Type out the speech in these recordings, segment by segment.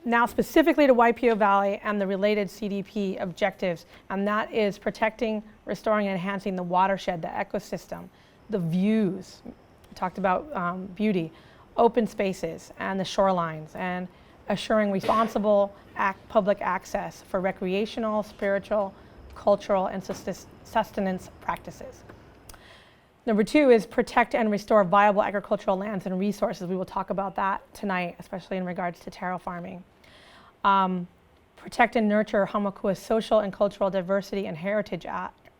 now specifically to Waipi'o Valley and the related CDP objectives, and that is protecting, restoring, and enhancing the watershed, the ecosystem, the views. We talked about beauty, open spaces, and the shorelines, and assuring responsible public access for recreational, spiritual, cultural, and sustenance practices. Number 2 is protect and restore viable agricultural lands and resources. We will talk about that tonight, especially in regards to taro farming. Protect and nurture Hamakua's social and cultural diversity and heritage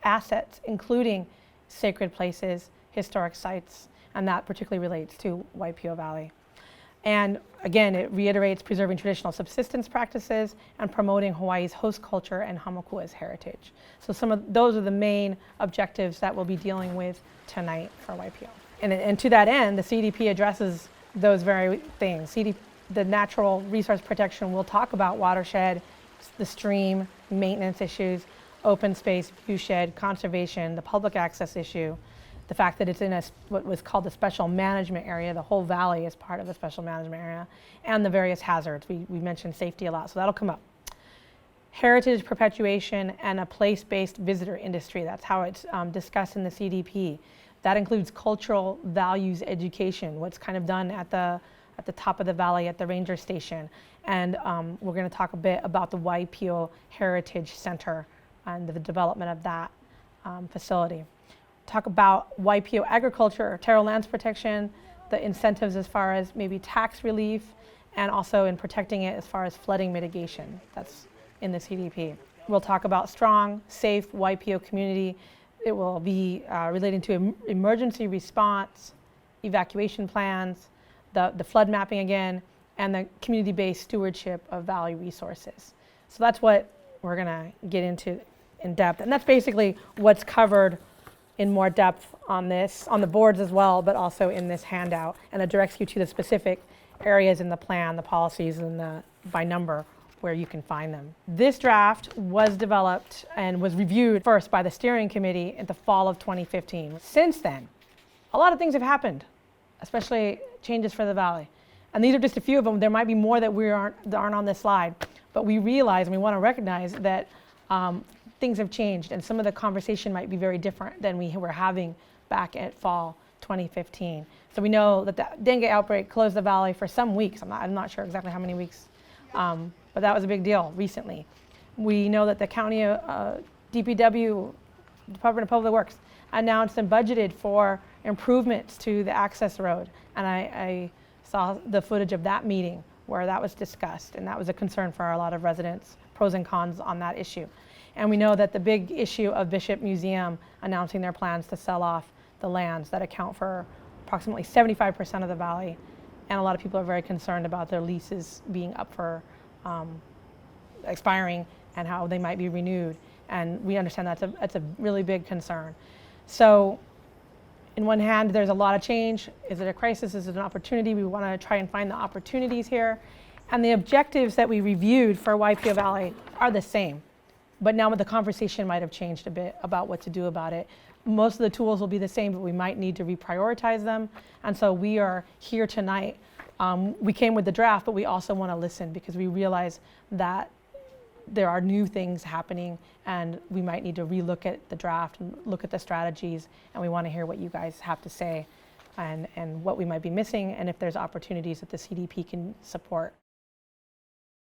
assets, including sacred places, historic sites, and that particularly relates to Waipi'o Valley. And again, it reiterates preserving traditional subsistence practices and promoting Hawaii's host culture and Hamakua's heritage. So those are the main objectives that we'll be dealing with tonight for Waipi'o. And to that end, the CDP addresses those very things. The natural resource protection will talk about watershed, the stream, maintenance issues, open space, viewshed, conservation, the public access issue, the fact that it's in what was called the special management area, the whole valley is part of the special management area, and the various hazards. We mentioned safety a lot, so that'll come up. Heritage perpetuation and a place-based visitor industry, that's how it's discussed in the CDP. That includes cultural values education, what's kind of done at the top of the valley at the ranger station. And we're going to talk a bit about the Waipi'o Heritage Center and the development of that facility. Talk about Waipi'o agriculture, taro lands protection, the incentives as far as maybe tax relief, and also in protecting it as far as flooding mitigation. That's in the CDP. We'll talk about strong, safe Waipi'o community. It will be relating to emergency response, evacuation plans, the flood mapping again, and the community-based stewardship of valley resources. So that's what we're gonna get into in depth. And that's basically what's covered in more depth on the boards as well, but also in this handout. And it directs you to the specific areas in the plan, the policies, and by number where you can find them. This draft was developed and was reviewed first by the steering committee in the fall of 2015. Since then, a lot of things have happened, especially changes for the valley. And these are just a few of them. There might be more that aren't on this slide, but we realize and we want to recognize that things have changed, and some of the conversation might be very different than we were having back at fall 2015. So we know that the dengue outbreak closed the valley for some weeks. I'm not sure exactly how many weeks, but that was a big deal recently. We know that the county DPW, Department of Public Works, announced and budgeted for improvements to the access road, and I saw the footage of that meeting where that was discussed, and that was a concern for a lot of residents, pros and cons on that issue. And we know that the big issue of Bishop Museum announcing their plans to sell off the lands that account for approximately 75% of the valley, and a lot of people are very concerned about their leases being up for expiring and how they might be renewed. And we understand that's a really big concern. So in one hand, there's a lot of change. Is it a crisis? Is it an opportunity? We want to try and find the opportunities here. And the objectives that we reviewed for Waipi'o Valley are the same. But now the conversation might have changed a bit about what to do about it. Most of the tools will be the same, but we might need to reprioritize them. And so we are here tonight. We came with the draft, but we also want to listen because we realize that there are new things happening and we might need to relook at the draft and look at the strategies, and we want to hear what you guys have to say and what we might be missing and if there's opportunities that the CDP can support.